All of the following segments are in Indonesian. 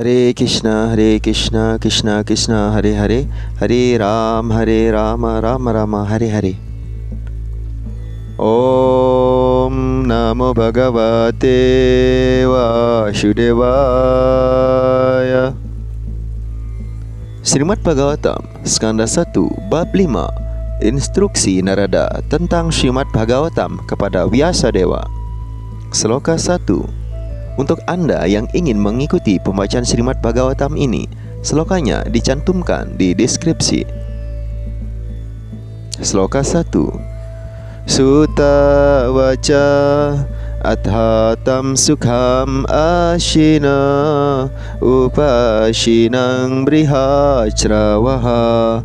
Hare Krishna, Krishna Krishna, Hare Hare, Hare Rama, Rama Rama, Hare Hare. Om Namo Bhagavate Vasudevaya. Srimad Bhagavatam, Skanda 1, Bab 5. Instruksi Narada tentang Srimad Bhagavatam kepada Vyasadeva. Sloka 1. Untuk Anda yang ingin mengikuti pembacaan Srimad Bhagavatam ini, slokanya dicantumkan di deskripsi. Sloka 1. Sutta waca adhatam sukham ashina upashinang brihacravaha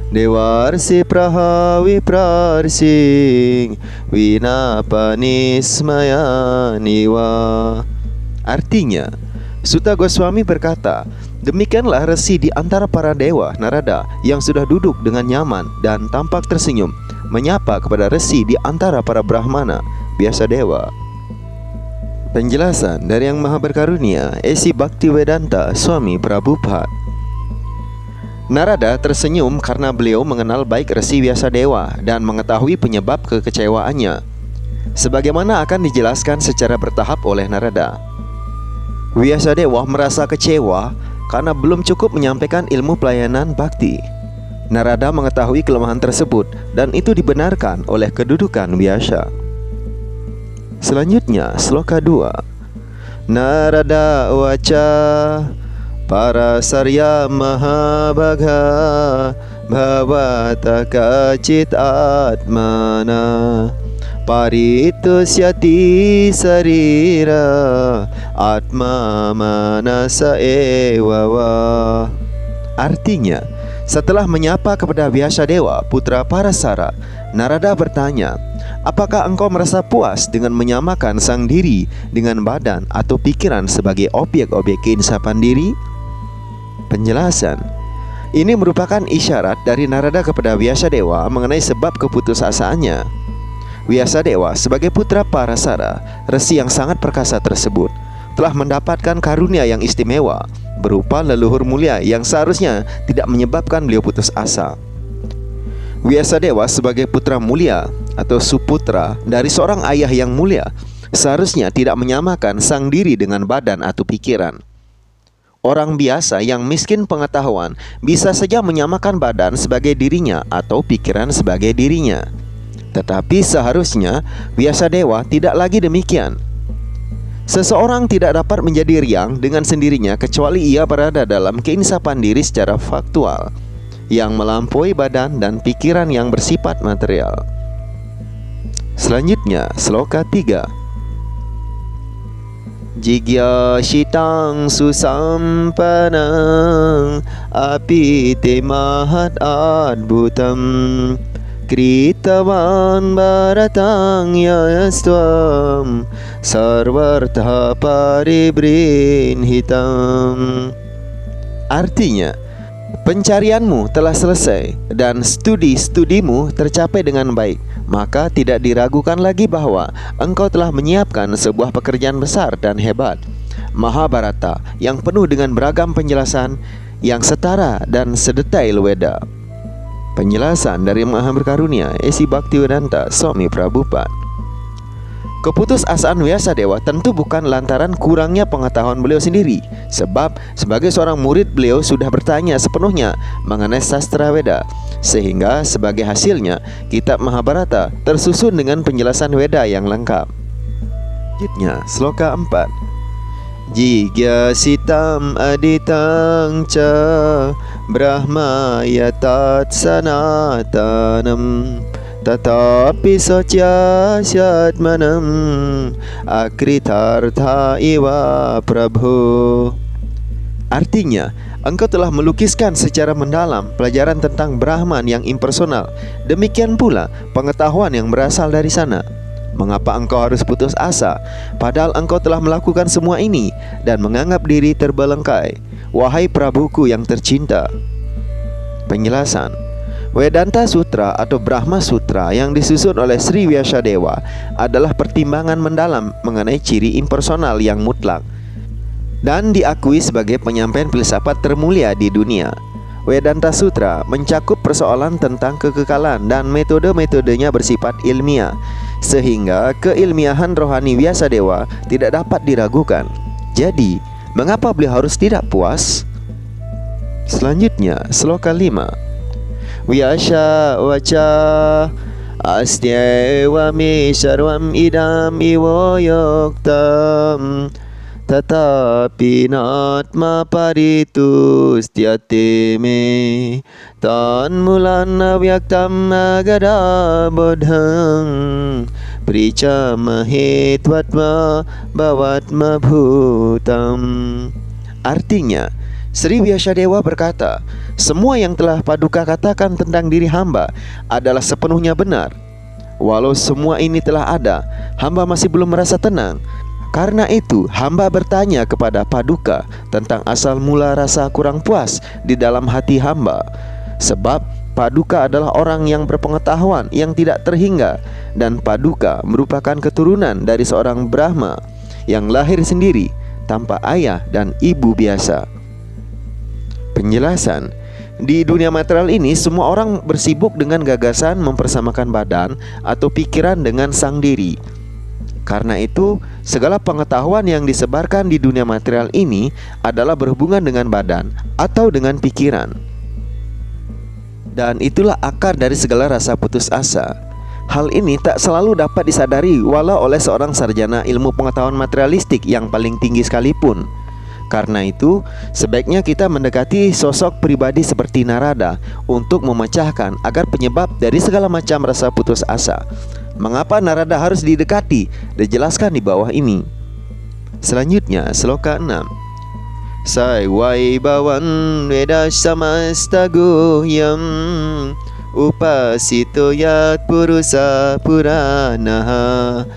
dewarsi praha viprarsing vinapanismaya niwa. Artinya, Sutta Goswami berkata, demikianlah resi di antara para dewa Narada yang sudah duduk dengan nyaman dan tampak tersenyum menyapa kepada resi di antara para Brahmana, Vyasadeva. Penjelasan dari Yang Maha Berkarunia, Esi Bhaktivedanta Swami Prabhupada. Narada tersenyum karena beliau mengenal baik resi Vyasadeva dan mengetahui penyebab kekecewaannya, sebagaimana akan dijelaskan secara bertahap oleh Narada. Vyasadeva merasa kecewa karena belum cukup menyampaikan ilmu pelayanan bhakti. Narada mengetahui kelemahan tersebut dan itu dibenarkan oleh kedudukan Vyasa. Selanjutnya, sloka 2. Narada waca parasarya mahabagha bhavata kacit atmana paritusyati sarira atma manasa ewawa. Artinya, setelah menyapa kepada Vyasadeva, putra Parasara, Narada bertanya, apakah engkau merasa puas dengan menyamakan sang diri dengan badan atau pikiran sebagai objek-objek keinsapan diri? Penjelasan. Ini merupakan isyarat dari Narada kepada Vyasadeva mengenai sebab keputusasaannya. Vyasadeva sebagai putra Parasara, resi yang sangat perkasa tersebut, telah mendapatkan karunia yang istimewa berupa leluhur mulia yang seharusnya tidak menyebabkan beliau putus asa. Vyasadeva sebagai putra mulia atau suputra dari seorang ayah yang mulia seharusnya tidak menyamakan sang diri dengan badan atau pikiran. Orang biasa yang miskin pengetahuan bisa saja menyamakan badan sebagai dirinya atau pikiran sebagai dirinya. Tetapi seharusnya Vyasadeva tidak lagi demikian. Seseorang tidak dapat menjadi riang dengan sendirinya kecuali ia berada dalam keinsapan diri secara faktual yang melampaui badan dan pikiran yang bersifat material. Selanjutnya, sloka 3. Jigyashitang susampanang apite mahat adbhutam kritavan bharatang yastvam sarvartha paribrinhitam. Artinya, pencarianmu telah selesai dan studi-studimu tercapai dengan baik, maka tidak diragukan lagi bahwa engkau telah menyiapkan sebuah pekerjaan besar dan hebat, Mahabharata, yang penuh dengan beragam penjelasan yang setara dan sedetail Weda. Penjelasan dari Yang Maha Berkarunia, Esi Bhaktivedanta Swami Prabhupada. Keputusasaan Vyasadeva tentu bukan lantaran kurangnya pengetahuan beliau sendiri, sebab sebagai seorang murid beliau sudah bertanya sepenuhnya mengenai sastra Weda, sehingga sebagai hasilnya kitab Mahabharata tersusun dengan penjelasan Weda yang lengkap. Selanjutnya, sloka 4. Jigyasitam aditang ca brahma yatat sanatanam tatapi satyasatmanam akritartha iwa prabhu. Artinya, engkau telah melukiskan secara mendalam pelajaran tentang Brahman yang impersonal. Demikian pula pengetahuan yang berasal dari sana. Mengapa engkau harus putus asa, padahal engkau telah melakukan semua ini dan menganggap diri terbelengkai, wahai Prabuku yang tercinta? Penjelasan. Vedanta Sutra atau Brahma Sutra yang disusun oleh Sri Vyasadeva adalah pertimbangan mendalam mengenai ciri impersonal yang mutlak. dan diakui sebagai penyampaian filsafat termulia di dunia. Vedanta Sutra mencakup persoalan tentang kekekalan dan metode-metodenya bersifat ilmiah, sehingga keilmiahan rohani Vyasadeva tidak dapat diragukan. Jadi, mengapa beliau harus tidak puas? Selanjutnya, sloka 5. Vyasa vaca astyewa me sarvam idam ivo yoktam tatapi natma paritustyate me tan mulana vyaktam agada bodhang pricamahe tvatma bhavatma bhutam. Artinya, Sri Vyasadeva berkata, semua yang telah Paduka katakan tentang diri hamba adalah sepenuhnya benar. Walau semua ini telah ada, hamba masih belum merasa tenang. Karena itu, hamba bertanya kepada Paduka tentang asal mula rasa kurang puas di dalam hati hamba. Sebab Paduka adalah orang yang berpengetahuan yang tidak terhingga, dan Paduka merupakan keturunan dari seorang Brahma yang lahir sendiri tanpa ayah dan ibu biasa. Penjelasan: di dunia material ini semua orang bersibuk dengan gagasan mempersamakan badan atau pikiran dengan sang diri. Karena itu, segala pengetahuan yang disebarkan di dunia material ini adalah berhubungan dengan badan atau dengan pikiran. Dan itulah akar dari segala rasa putus asa. Hal ini tak selalu dapat disadari walau oleh seorang sarjana ilmu pengetahuan materialistik yang paling tinggi sekalipun. Karena itu, sebaiknya kita mendekati sosok pribadi seperti Narada untuk memecahkan agar penyebab dari segala macam rasa putus asa. Mengapa Narada harus didekati? Dijelaskan di bawah ini. Selanjutnya, sloka 6. Saiwai bawan veda samasta guhyam upasito yat purusa puranaha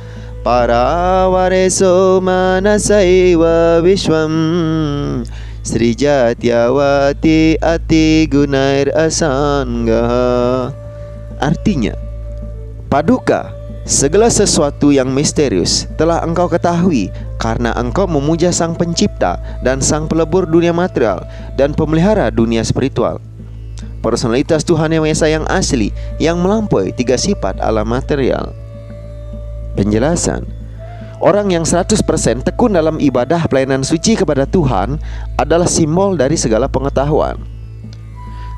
paravareso manasaiva vishwam srijatyawati ati gunair asangga. Artinya, Paduka, segala sesuatu yang misterius telah engkau ketahui karena engkau memuja Sang Pencipta dan Sang Pelebur dunia material dan pemelihara dunia spiritual. Personalitas Tuhan Yang Esa yang asli yang melampaui tiga sifat alam material. Penjelasan: orang yang 100% tekun dalam ibadah pelayanan suci kepada Tuhan adalah simbol dari segala pengetahuan.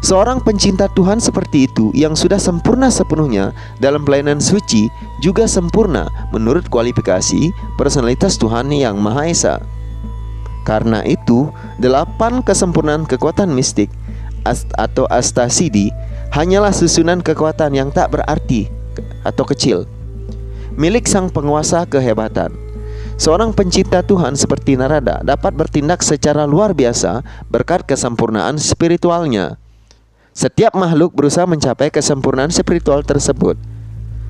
Seorang pencinta Tuhan seperti itu yang sudah sempurna sepenuhnya dalam pelayanan suci juga sempurna menurut kualifikasi personalitas Tuhan Yang Maha Esa. Karena itu, 8 kesempurnaan kekuatan mistik atau astasidi hanyalah susunan kekuatan yang tak berarti atau kecil, milik sang penguasa kehebatan. Seorang pencinta Tuhan seperti Narada dapat bertindak secara luar biasa berkat kesempurnaan spiritualnya. Setiap makhluk berusaha mencapai kesempurnaan spiritual tersebut.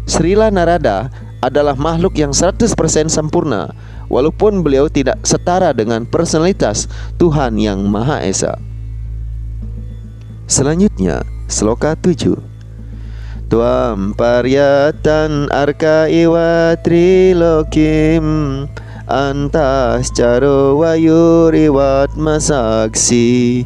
Srila Narada adalah makhluk yang 100% sempurna, walaupun beliau tidak setara dengan personalitas Tuhan Yang Maha Esa. Selanjutnya, sloka 7. Tuam paryatan arka iwa trilokim antas caro wayuriwat masaksi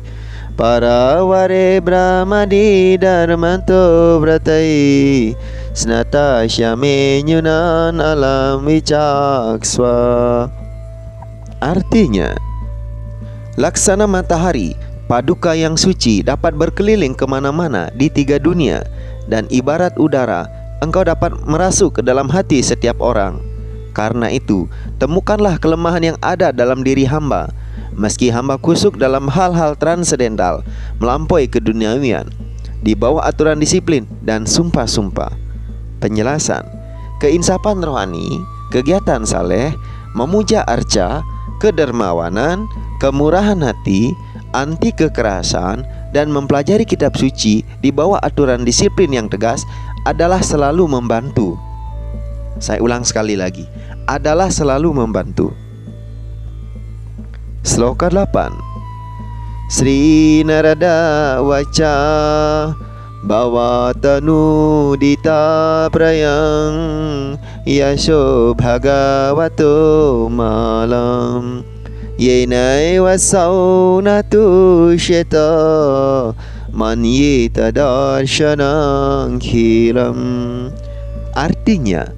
paraware brahmadi dharmanto vratai snata syame nyunan alam wicakswa. Artinya, laksana matahari, Paduka yang suci dapat berkeliling kemana-mana di 3 dunia, dan ibarat udara, engkau dapat merasuk ke dalam hati setiap orang. Karena itu, temukanlah kelemahan yang ada dalam diri hamba. Meski hamba kusuk dalam hal-hal transendental, melampaui keduniawian, di bawah aturan disiplin dan sumpah-sumpah. Penjelasan: keinsapan rohani, kegiatan saleh, memuja arca, kedermawanan, kemurahan hati, anti kekerasan, dan mempelajari kitab suci di bawah aturan disiplin yang tegas adalah selalu membantu. Saya ulang sekali lagi, adalah selalu membantu. Sloka 8. Sri Narada Waca Bhavatanu Dita Prayang Yasho Bhagavato Malam Yenai wasaunatu syeta man yitadarsanang khilam. Artinya,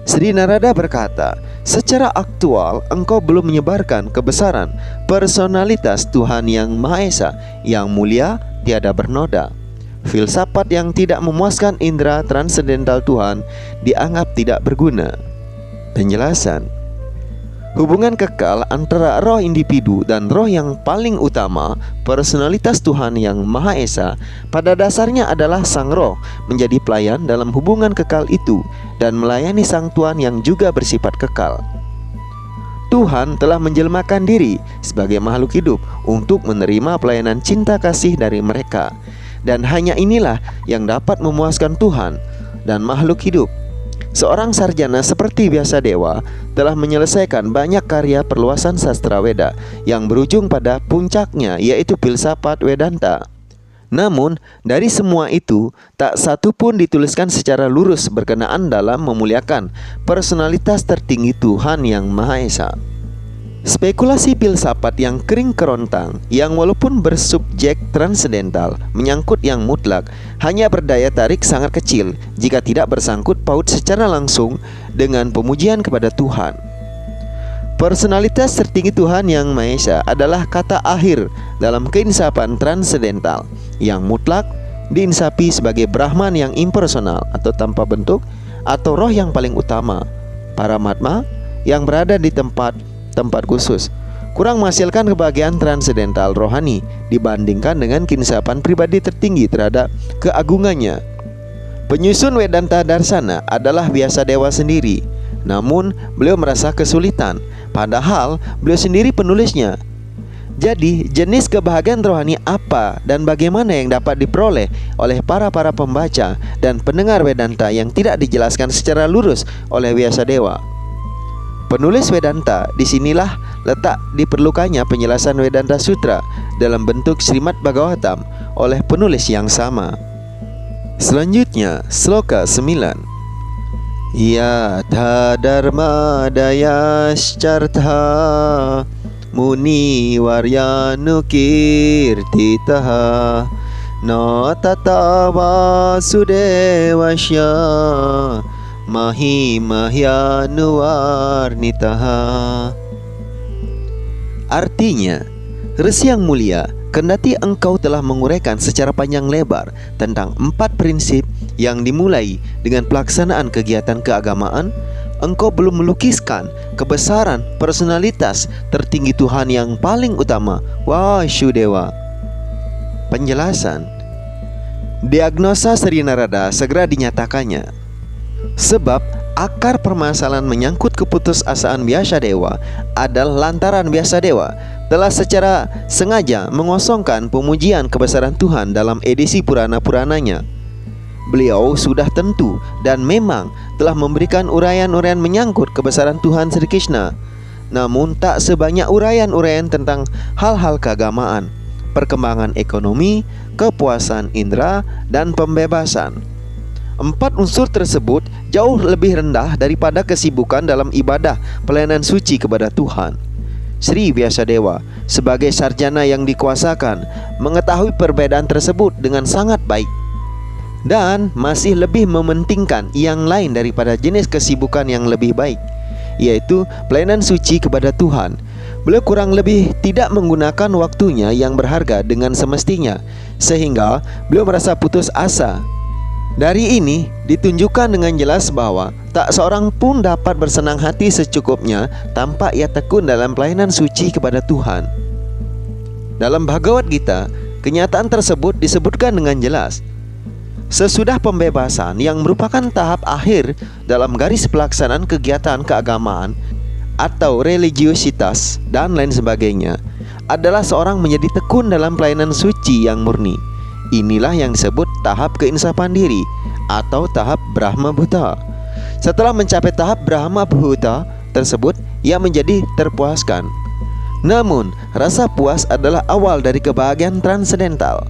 Sri Narada berkata, secara aktual engkau belum menyebarkan kebesaran personalitas Tuhan yang Maha Esa, yang mulia, tiada bernoda. Filsafat yang tidak memuaskan indera transendental Tuhan dianggap tidak berguna. Penjelasan: hubungan kekal antara roh individu dan roh yang paling utama, personalitas Tuhan yang Maha Esa, pada dasarnya adalah sang roh menjadi pelayan dalam hubungan kekal itu dan melayani sang Tuhan yang juga bersifat kekal. Tuhan telah menjelmakan diri sebagai makhluk hidup untuk menerima pelayanan cinta kasih dari mereka, dan hanya inilah yang dapat memuaskan Tuhan dan makhluk hidup. Seorang sarjana seperti Vyasadeva telah menyelesaikan banyak karya perluasan sastra Weda yang berujung pada puncaknya, yaitu filsafat Vedanta. Namun, dari semua itu, tak satu pun dituliskan secara lurus berkenaan dalam memuliakan personalitas tertinggi Tuhan yang Maha Esa. Spekulasi filsafat yang kering kerontang, yang walaupun bersubjek transendental, menyangkut yang mutlak, hanya berdaya tarik sangat kecil jika tidak bersangkut paut secara langsung dengan pemujian kepada Tuhan. Personalitas tertinggi Tuhan yang Maha Esa adalah kata akhir dalam keinsafan transendental, yang mutlak diinsafi sebagai Brahman yang impersonal atau tanpa bentuk, atau roh yang paling utama, Paramatma, yang berada di tempat khusus, kurang menghasilkan kebahagiaan transendental rohani dibandingkan dengan keinsafan pribadi tertinggi terhadap keagungannya. Penyusun Vedanta Darsana adalah Vyasadeva sendiri, namun beliau merasa kesulitan, padahal beliau sendiri penulisnya. Jadi, jenis kebahagiaan rohani apa dan bagaimana yang dapat diperoleh oleh para pembaca dan pendengar Vedanta yang tidak dijelaskan secara lurus oleh Vyasadeva? Penulis Vedanta, disinilah letak diperlukannya penjelasan Vedanta Sutra dalam bentuk Srimad Bhagavatam oleh penulis yang sama. Selanjutnya, sloka 9. Yatha dharma dayaschartha muni waryanu kirtitaha no tata vasudevasya mahi mahyanu warnitaha. Artinya, Resi yang mulia, kendati engkau telah menguraikan secara panjang lebar tentang 4 prinsip yang dimulai dengan pelaksanaan kegiatan keagamaan, engkau belum melukiskan kebesaran personalitas tertinggi Tuhan yang paling utama, Vasudeva. Penjelasan: diagnosa Sri Narada segera dinyatakannya, sebab akar permasalahan menyangkut keputusasaan Vyasadeva adalah lantaran Vyasadeva telah secara sengaja mengosongkan pemujian kebesaran Tuhan dalam edisi Purana-Purananya. Beliau sudah tentu dan memang telah memberikan uraian-uraian menyangkut kebesaran Tuhan Sri Krishna, namun tak sebanyak uraian-uraian tentang hal-hal keagamaan, perkembangan ekonomi, kepuasan indera, dan pembebasan. 4 unsur tersebut jauh lebih rendah daripada kesibukan dalam ibadah pelayanan suci kepada Tuhan. Sri Vyasadeva sebagai sarjana yang dikuasakan mengetahui perbedaan tersebut dengan sangat baik, dan masih lebih mementingkan yang lain daripada jenis kesibukan yang lebih baik, yaitu pelayanan suci kepada Tuhan. Beliau kurang lebih tidak menggunakan waktunya yang berharga dengan semestinya, sehingga beliau merasa putus asa. Dari ini ditunjukkan dengan jelas bahwa tak seorang pun dapat bersenang hati secukupnya tanpa ia tekun dalam pelayanan suci kepada Tuhan. Dalam Bhagavad Gita, kenyataan tersebut disebutkan dengan jelas. Sesudah pembebasan yang merupakan tahap akhir dalam garis pelaksanaan kegiatan keagamaan atau religiositas dan lain sebagainya, adalah seorang menjadi tekun dalam pelayanan suci yang murni. Inilah yang disebut tahap keinsafan diri atau tahap Brahma Bhuta. Setelah mencapai tahap Brahma Bhuta tersebut, ia menjadi terpuaskan. Namun, rasa puas adalah awal dari kebahagiaan transendental.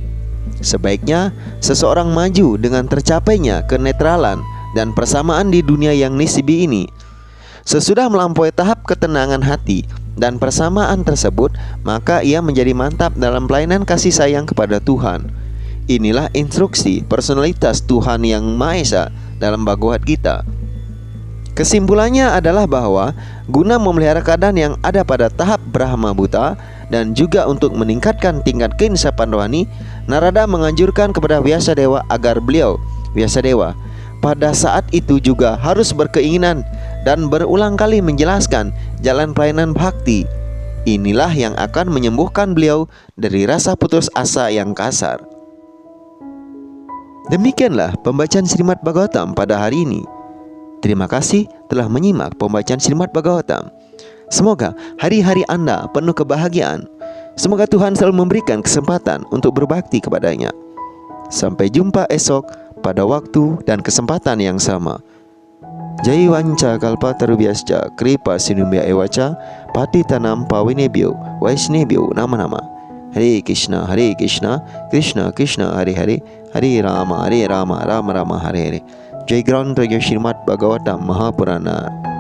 Sebaiknya seseorang maju dengan tercapainya kenetralan dan persamaan di dunia yang nisbi ini. Sesudah melampaui tahap ketenangan hati, dan persamaan tersebut, maka ia menjadi mantap dalam pelayanan kasih sayang kepada Tuhan. Inilah instruksi personalitas Tuhan yang Maha Esa dalam Bhagavad Gita. Kesimpulannya adalah bahwa guna memelihara keadaan yang ada pada tahap Brahma Buta dan juga untuk meningkatkan tingkat keinsapan rohani, Narada menganjurkan kepada Vyasadeva agar beliau, Vyasadeva, pada saat itu juga harus berkeinginan dan berulang kali menjelaskan jalan pelayanan bhakti. Inilah yang akan menyembuhkan beliau dari rasa putus asa yang kasar. Demikianlah pembacaan Srimad Bhagavatam pada hari ini. Terima kasih telah menyimak pembacaan Srimad Bhagavatam. Semoga hari-hari Anda penuh kebahagiaan. Semoga Tuhan selalu memberikan kesempatan untuk berbakti kepadanya. Sampai jumpa esok pada waktu dan kesempatan yang sama. Jai wanca kalpatarubhyascha kripa sinumbya ewacha patitanam pavinebhyo vaishnebhyo nama-nama. Hare Krishna Krishna Krishna Hare Hare Hare Rama Rama Rama Hare Hare. Jai Granth Srimad Bhagavatam Mahapurana.